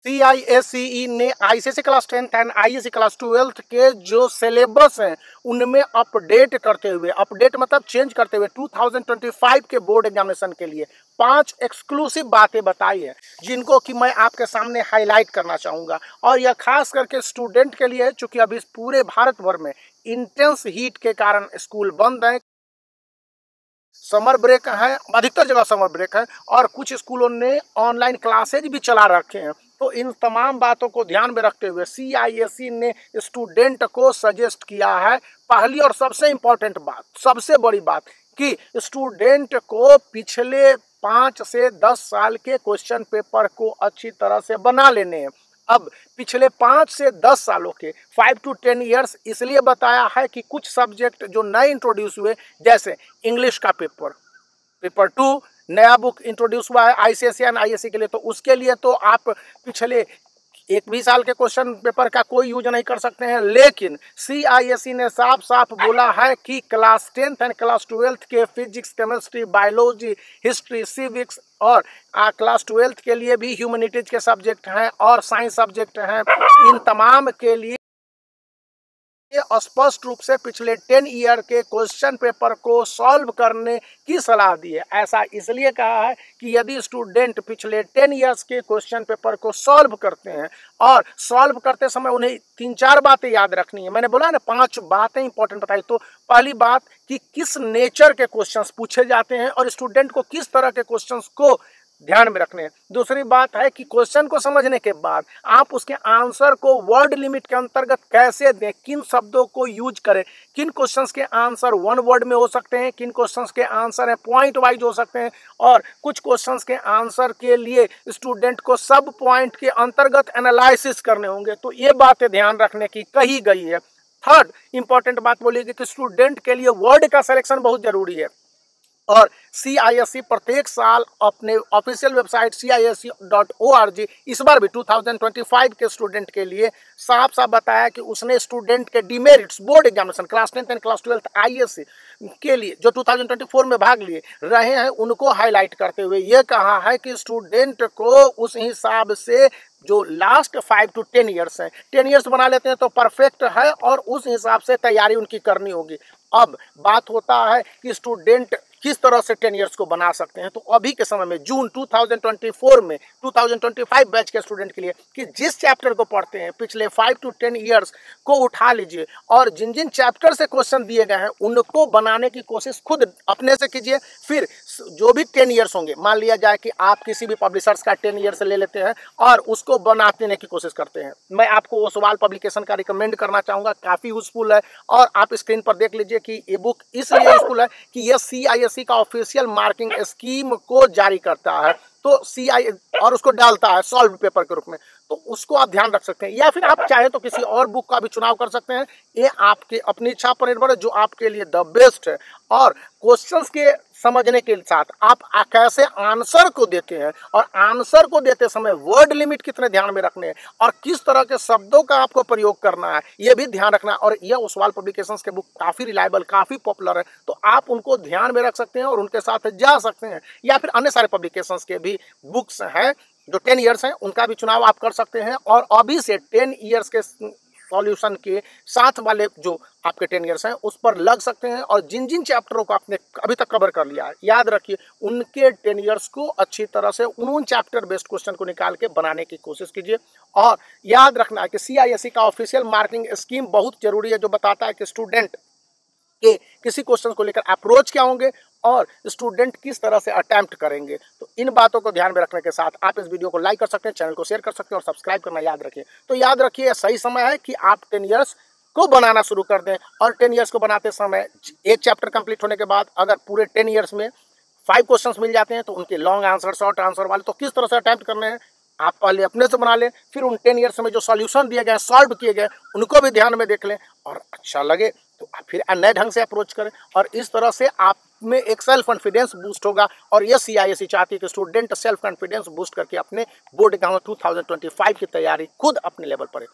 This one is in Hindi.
CISE ने ICSE class 10th and ISE class 12th के जो सिलेबस हैं उनमें अपडेट करते हुए, अपडेट मतलब चेंज करते हुए 2025 के बोर्ड एग्जामिनेशन के लिए 5 एक्सक्लूसिव बातें बताई है, जिनको कि मैं आपके सामने हाईलाइट करना चाहूँगा। और यह खास करके स्टूडेंट के लिए है, चूँकि अभी पूरे भारत भर में इंटेंस हीट के कारण स्कूल बंद हैं, समर ब्रेक है, अधिकतर जगह समर ब्रेक है और कुछ स्कूलों ने ऑनलाइन क्लासेज भी चला रखे हैं। तो इन तमाम बातों को ध्यान में रखते हुए CISE ने स्टूडेंट को सजेस्ट किया है, पहली और सबसे इम्पोर्टेंट बात, सबसे बड़ी बात, कि स्टूडेंट को पिछले 5 से 10 साल के क्वेश्चन पेपर को अच्छी तरह से बना लेने हैं। अब पिछले 5 से 10 सालों के 5 to 10 ईयर्स इसलिए बताया है कि कुछ सब्जेक्ट जो नए इंट्रोड्यूस हुए, जैसे इंग्लिश का पेपर 2 नया बुक इंट्रोड्यूस हुआ है ICSE एंड ISE के लिए, तो उसके लिए तो आप पिछले 1 भी साल के क्वेश्चन पेपर का कोई यूज नहीं कर सकते हैं। लेकिन CISE ने साफ साफ बोला है कि class 10th and class 12th के physics, chemistry, biology, history, civics और क्लास 12th के लिए भी ह्यूमैनिटीज के सब्जेक्ट हैं और साइंस सब्जेक्ट हैं, इन तमाम के लिए स्पष्ट रूप से पिछले 10 ईयर के क्वेश्चन पेपर को सॉल्व करने की सलाह दी है। ऐसा इसलिए कहा है कि यदि स्टूडेंट पिछले 10 ईयर्स के क्वेश्चन पेपर को सॉल्व करते हैं और सॉल्व करते समय उन्हें 3-4 बातें याद रखनी है, मैंने बोला ना 5 बातें इंपॉर्टेंट बताई। तो पहली बात कि किस नेचर के क्वेश्चंस पूछे जाते हैं और स्टूडेंट को किस तरह के क्वेश्चंस को ध्यान में रखने हैं। दूसरी बात है कि क्वेश्चन को समझने के बाद आप उसके आंसर को वर्ड लिमिट के अंतर्गत कैसे दें, किन शब्दों को यूज करें, किन क्वेश्चंस के आंसर 1 वर्ड में हो सकते हैं, किन क्वेश्चंस के आंसर है पॉइंट वाइज हो सकते हैं और कुछ क्वेश्चंस के आंसर के लिए स्टूडेंट को सब पॉइंट के अंतर्गत एनालिसिस करने होंगे। तो ये बातें ध्यान रखने की कही गई है। थर्ड इंपॉर्टेंट बात बोलिएगी कि स्टूडेंट के लिए वर्ड का सिलेक्शन बहुत जरूरी है और CISE प्रत्येक साल अपने ऑफिशियल वेबसाइट CISE.org इस बार भी 2025 के स्टूडेंट के लिए साफ साफ बताया कि उसने स्टूडेंट के demerits board examination class 10th and class 12th ISE के लिए जो 2024 में भाग लिए रहे हैं उनको हाईलाइट करते हुए ये कहा है कि स्टूडेंट को उस हिसाब से जो लास्ट 5 to 10 ईयर्स हैं, 10 ईयर्स बना लेते हैं तो परफेक्ट है और उस हिसाब से तैयारी उनकी करनी होगी। अब बात होता है कि स्टूडेंट किस तरह से 10 ईयर्स को बना सकते हैं। तो अभी के समय में जून 2024 में 2025 बैच के स्टूडेंट के लिए कि जिस चैप्टर को पढ़ते हैं पिछले 5 to 10 ईयर्स को उठा लीजिए और जिन जिन चैप्टर से क्वेश्चन दिए गए हैं उनको बनाने की कोशिश खुद अपने से कीजिए। फिर जो भी 10 ईयर्स होंगे, मान लिया जाए कि आप किसी भी पब्लिशर्स का 10 ईयर्स ले लेते हैं और उसको बना देने की कोशिश करते हैं, मैं आपको ओसवाल पब्लिकेशन का रिकमेंड करना चाहूँगा, काफ़ी यूजफुल है। और आप स्क्रीन पर देख लीजिए कि ये बुक इसलिए यूजफुल है कि यह CISE का ऑफिशियल मार्किंग स्कीम को जारी करता है, तो और उसको डालता है सॉल्व पेपर के रूप में, तो उसको आप ध्यान रख सकते हैं। या फिर आप चाहे तो किसी और बुक का भी चुनाव कर सकते हैं, ये आपके अपनी इच्छा पर निर्भर है जो आपके लिए द बेस्ट है। और क्वेश्चंस के समझने के साथ आप कैसे आंसर को देते हैं और आंसर को देते समय वर्ड लिमिट कितने ध्यान में रखने हैं और किस तरह के शब्दों का आपको प्रयोग करना है ये भी ध्यान रखना है। और यह ओसवाल पब्लिकेशंस के बुक काफ़ी रिलायबल, काफ़ी पॉपुलर है, तो आप उनको ध्यान में रख सकते हैं और उनके साथ जा सकते हैं। या फिर अन्य सारे पब्लिकेशंस के भी बुक्स हैं जो 10 ईयर्स हैं, उनका भी चुनाव आप कर सकते हैं और अभी से 10 ईयर्स के सॉल्यूशन के साथ वाले जो आपके 10 ईयर्स हैं उस पर लग सकते हैं। और जिन जिन चैप्टरों को आपने अभी तक कवर कर लिया है, याद रखिए उनके 10 ईयर्स को अच्छी तरह से उन चैप्टर बेस्ड क्वेश्चन को निकाल के बनाने की कोशिश कीजिए। और याद रखना है कि CISE का ऑफिशियल मार्किंग स्कीम बहुत जरूरी है, जो बताता है कि स्टूडेंट के किसी क्वेश्चन को लेकर अप्रोच क्या होंगे और स्टूडेंट किस तरह से अटेम्प्ट करेंगे। तो इन बातों को ध्यान में रखने के साथ आप इस वीडियो को लाइक कर सकते हैं, चैनल को शेयर कर सकते हैं और सब्सक्राइब करना याद रखिए। तो याद रखिए सही समय है कि आप 10 ईयर्स को बनाना शुरू कर दें और 10 ईयर्स को बनाते समय एक चैप्टर कंप्लीट होने के बाद अगर पूरे 10 ईयर्स में 5 क्वेश्चंस मिल जाते हैं तो उनके लॉन्ग आंसर, शॉर्ट आंसर वाले तो किस तरह से अटेम्प्ट करने हैं आप पहले अपने से बना लें, फिर उन 10 ईयर्स में जो सॉल्यूशन दिए गए, सॉल्व किए गए, उनको भी ध्यान में देख लें और अच्छा लगे तो फिर नए ढंग से अप्रोच करें। और इस तरह से आप में एक सेल्फ कॉन्फिडेंस बूस्ट होगा और ये CISE चाहती है कि स्टूडेंट सेल्फ कॉन्फिडेंस बूस्ट करके अपने बोर्ड एग्जाम 2025 की तैयारी खुद अपने लेवल पर है।